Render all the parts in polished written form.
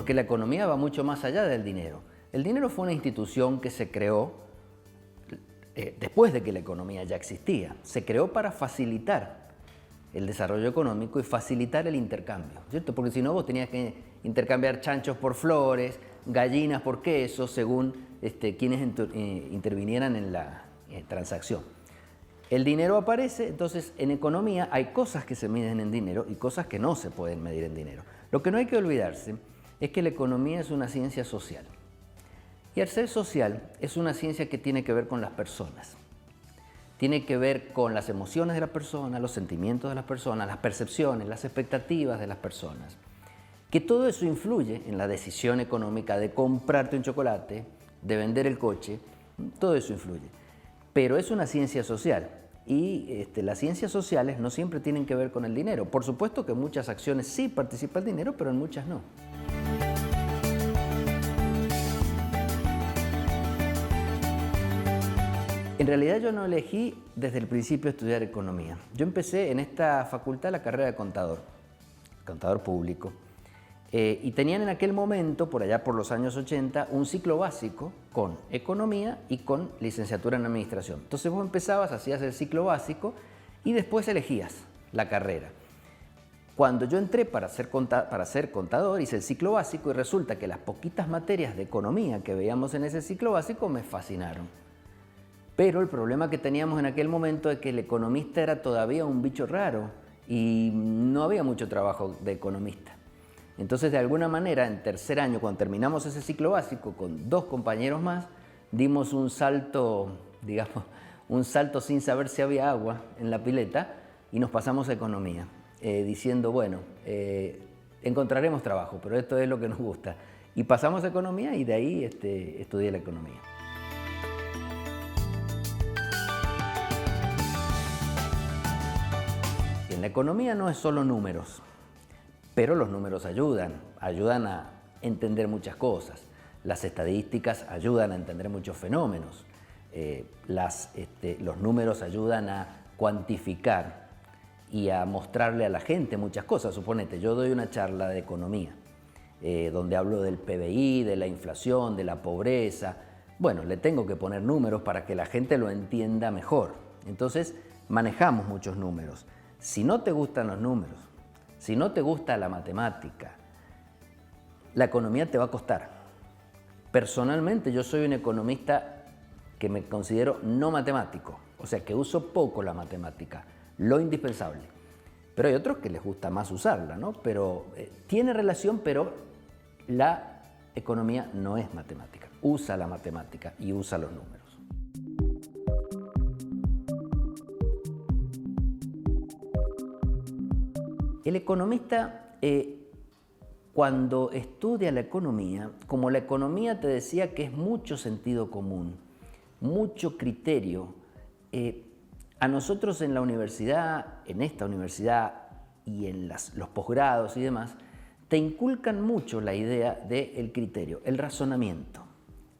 porque la economía va mucho más allá del dinero. El dinero fue una institución que se creó después de que la economía ya existía. Se creó para facilitar el desarrollo económico y facilitar el intercambio, ¿cierto? Porque si no, vos tenías que intercambiar chanchos por flores, gallinas por queso, según quienes intervinieran en la transacción. El dinero aparece, entonces en economía hay cosas que se miden en dinero y cosas que no se pueden medir en dinero. Lo que no hay que olvidarse es que la economía es una ciencia social. Y al ser social es una ciencia que tiene que ver con las personas. Tiene que ver con las emociones de las personas, los sentimientos de las personas, las percepciones, las expectativas de las personas. Que todo eso influye en la decisión económica de comprarte un chocolate, de vender el coche, todo eso influye. Pero es una ciencia social y las ciencias sociales no siempre tienen que ver con el dinero. Por supuesto que en muchas acciones sí participa el dinero, pero en muchas no. En realidad yo no elegí desde el principio estudiar economía. Yo empecé en esta facultad la carrera de contador público. Y tenían en aquel momento, por allá por los años 80, un ciclo básico con economía y con licenciatura en administración. Entonces vos empezabas, hacías el ciclo básico y después elegías la carrera. Cuando yo entré para ser contador, hice el ciclo básico y resulta que las poquitas materias de economía que veíamos en ese ciclo básico me fascinaron. Pero el problema que teníamos en aquel momento es que el economista era todavía un bicho raro y no había mucho trabajo de economista. Entonces, de alguna manera, en tercer año, cuando terminamos ese ciclo básico, con 2 compañeros más, dimos un salto, digamos, un salto sin saber si había agua en la pileta y nos pasamos a economía, diciendo, bueno, encontraremos trabajo, pero esto es lo que nos gusta. Y pasamos a economía y de ahí estudié la economía. En la economía no es solo números. Pero los números ayudan a entender muchas cosas. Las estadísticas ayudan a entender muchos fenómenos. Los números ayudan a cuantificar y a mostrarle a la gente muchas cosas. Suponete, yo doy una charla de economía, donde hablo del PBI, de la inflación, de la pobreza. Bueno, le tengo que poner números para que la gente lo entienda mejor. Entonces, manejamos muchos números. Si no te gustan los números, si no te gusta la matemática, la economía te va a costar. Personalmente, yo soy un economista que me considero no matemático, o sea, que uso poco la matemática, lo indispensable. Pero hay otros que les gusta más usarla, ¿no? Pero tiene relación, pero la economía no es matemática. Usa la matemática y usa los números. El economista, cuando estudia la economía, como la economía te decía que es mucho sentido común, mucho criterio, a nosotros en la universidad, en esta universidad y en los posgrados y demás, te inculcan mucho la idea del criterio, el razonamiento,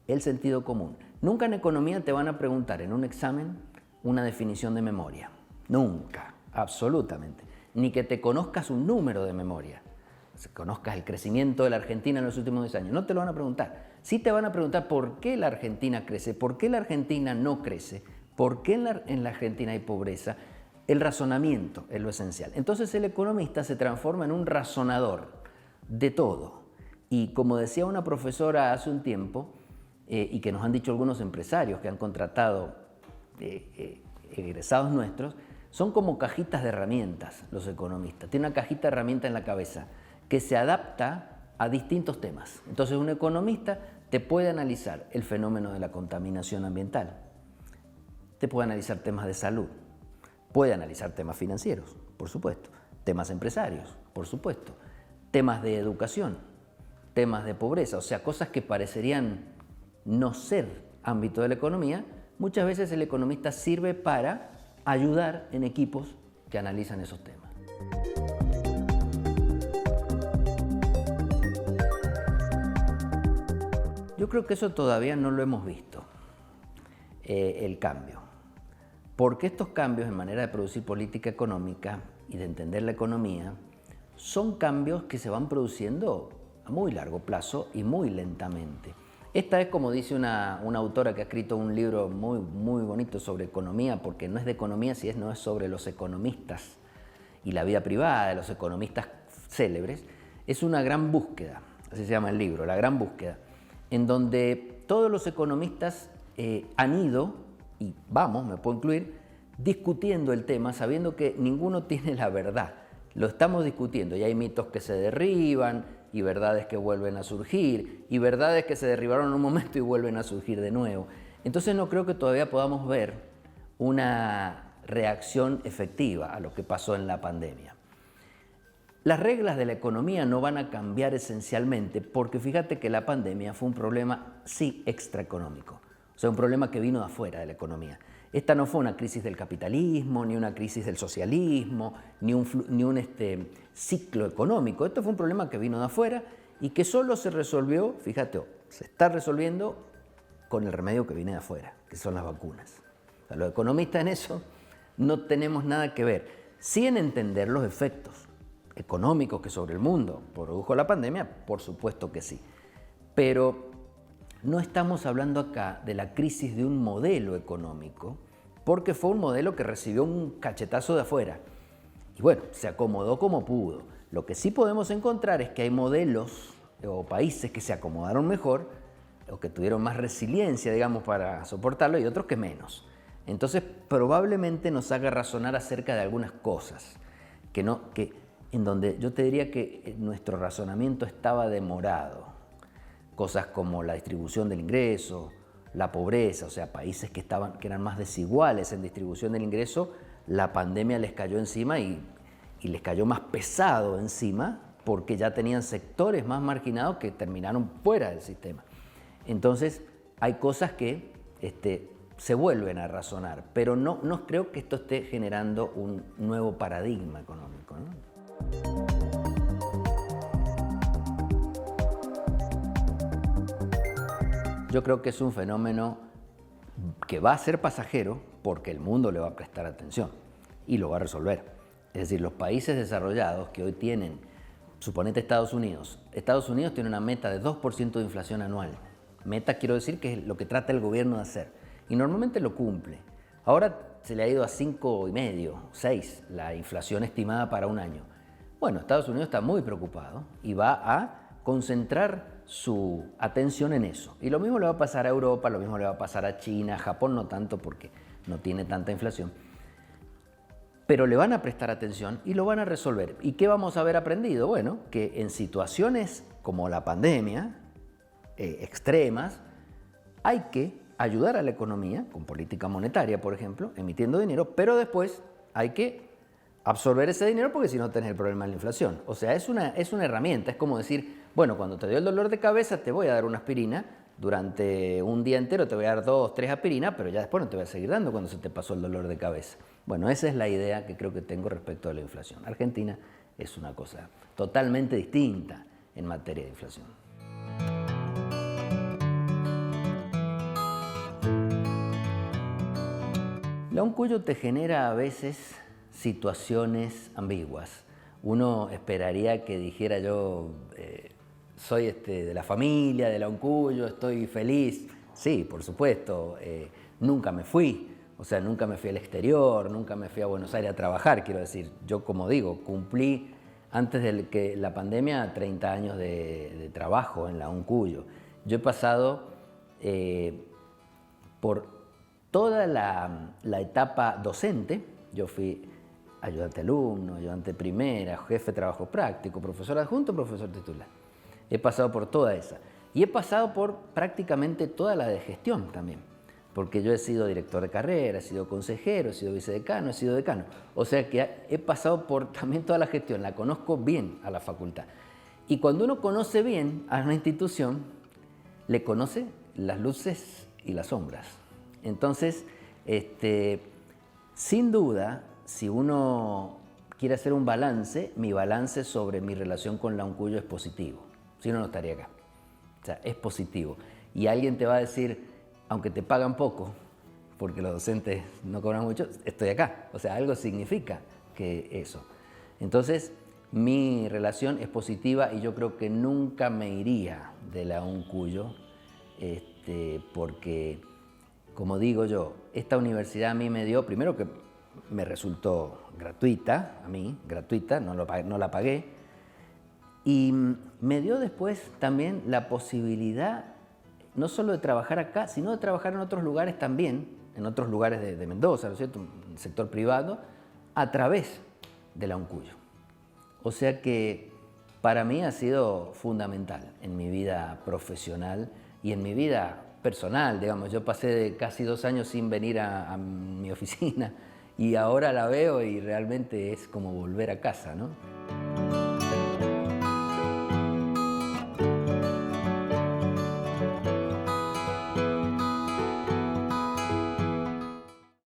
el sentido común. Nunca en economía te van a preguntar en un examen una definición de memoria. Nunca, absolutamente. Ni que te conozcas un número de memoria, que conozcas el crecimiento de la Argentina en los últimos 10 años. No te lo van a preguntar. Sí te van a preguntar por qué la Argentina crece, por qué la Argentina no crece, por qué en la Argentina hay pobreza. El razonamiento es lo esencial. Entonces el economista se transforma en un razonador de todo. Y como decía una profesora hace un tiempo, y que nos han dicho algunos empresarios que han contratado egresados nuestros, son como cajitas de herramientas los economistas. Tiene una cajita de herramientas en la cabeza que se adapta a distintos temas. Entonces un economista te puede analizar el fenómeno de la contaminación ambiental, te puede analizar temas de salud, puede analizar temas financieros, por supuesto, temas empresarios, por supuesto, temas de educación, temas de pobreza, o sea, cosas que parecerían no ser ámbito de la economía. Muchas veces el economista sirve para ayudar en equipos que analizan esos temas. Yo creo que eso todavía no lo hemos visto, el cambio. Porque estos cambios en manera de producir política económica y de entender la economía son cambios que se van produciendo a muy largo plazo y muy lentamente. Esta es, como dice una autora que ha escrito un libro muy bonito sobre economía, porque no es de economía, no es sobre los economistas y la vida privada de los economistas célebres. Es una gran búsqueda, así se llama el libro, La Gran Búsqueda, en donde todos los economistas han ido, y vamos, me puedo incluir, discutiendo el tema, sabiendo que ninguno tiene la verdad. Lo estamos discutiendo y hay mitos que se derriban y verdades que vuelven a surgir y verdades que se derribaron en un momento y vuelven a surgir de nuevo. Entonces no creo que todavía podamos ver una reacción efectiva a lo que pasó en la pandemia. Las reglas de la economía no van a cambiar esencialmente porque fíjate que la pandemia fue un problema sí extraeconómico, o sea, un problema que vino de afuera de la economía. Esta no fue una crisis del capitalismo, ni una crisis del socialismo, ni un ciclo económico. Esto fue un problema que vino de afuera y que solo se resolvió, fíjate, se está resolviendo con el remedio que viene de afuera, que son las vacunas. O sea, los economistas en eso no tenemos nada que ver. Sí en entender los efectos económicos que sobre el mundo produjo la pandemia, por supuesto que sí. Pero no estamos hablando acá de la crisis de un modelo económico, porque fue un modelo que recibió un cachetazo de afuera. Y bueno, se acomodó como pudo. Lo que sí podemos encontrar es que hay modelos o países que se acomodaron mejor o que tuvieron más resiliencia, digamos, para soportarlo y otros que menos. Entonces, probablemente nos haga razonar acerca de algunas cosas en donde yo te diría que nuestro razonamiento estaba demorado. Cosas como la distribución del ingreso, la pobreza, o sea, países que eran más desiguales en distribución del ingreso, la pandemia les cayó encima y les cayó más pesado encima porque ya tenían sectores más marginados que terminaron fuera del sistema. Entonces, hay cosas que se vuelven a razonar, pero no creo que esto esté generando un nuevo paradigma económico, ¿no? Yo creo que es un fenómeno que va a ser pasajero porque el mundo le va a prestar atención y lo va a resolver. Es decir, los países desarrollados que hoy tienen, suponete Estados Unidos tiene una meta de 2% de inflación anual. Meta quiero decir que es lo que trata el gobierno de hacer y normalmente lo cumple. Ahora se le ha ido a 5,5, 6 la inflación estimada para un año. Bueno, Estados Unidos está muy preocupado y va a concentrar su atención en eso. Y lo mismo le va a pasar a Europa, lo mismo le va a pasar a China, a Japón no tanto porque no tiene tanta inflación. Pero le van a prestar atención y lo van a resolver. ¿Y qué vamos a haber aprendido? Bueno, que en situaciones como la pandemia, extremas, hay que ayudar a la economía, con política monetaria, por ejemplo, emitiendo dinero, pero después hay que absorber ese dinero porque si no tenés el problema de la inflación. O sea, es una herramienta, es como decir, bueno, cuando te dio el dolor de cabeza te voy a dar una aspirina, durante un día entero te voy a dar 2, 3 aspirinas, pero ya después no te voy a seguir dando cuando se te pasó el dolor de cabeza. Bueno, esa es la idea que creo que tengo respecto a la inflación. Argentina es una cosa totalmente distinta en materia de inflación. La Uncuyo te genera a veces situaciones ambiguas. Uno esperaría que dijera yo, soy de la familia, de la Uncuyo, estoy feliz. Sí, por supuesto, nunca me fui, o sea, nunca me fui al exterior, nunca me fui a Buenos Aires a trabajar, quiero decir. Yo, como digo, cumplí antes de que la pandemia 30 años de trabajo en la Uncuyo. Yo he pasado por toda la etapa docente. Yo fui ayudante alumno, ayudante primera, jefe de trabajo práctico, profesor adjunto, profesor titular. He pasado por toda esa. Y he pasado por prácticamente toda la de gestión también, porque yo he sido director de carrera, he sido consejero, he sido vicedecano, he sido decano. O sea que he pasado por también toda la gestión, la conozco bien a la facultad. Y cuando uno conoce bien a una institución, le conoce las luces y las sombras. Entonces, sin duda, si uno quiere hacer un balance, mi balance sobre mi relación con la Uncuyo es positivo. Si no, no estaría acá. O sea, es positivo. Y alguien te va a decir, aunque te pagan poco, porque los docentes no cobran mucho, estoy acá. O sea, algo significa que eso. Entonces, Mi relación es positiva y yo creo que nunca me iría de la UNCuyo, porque, como digo yo, esta universidad a mí me dio, primero que me resultó gratuita, a mí, gratuita, no la pagué, y me dio después también la posibilidad no solo de trabajar acá, sino de trabajar en otros lugares también, en otros lugares de Mendoza, ¿no es cierto?, en el sector privado, a través de la UNCuyo. O sea que para mí ha sido fundamental en mi vida profesional y en mi vida personal, digamos. Yo pasé de casi 2 años sin venir a mi oficina y ahora la veo y realmente es como volver a casa, ¿no?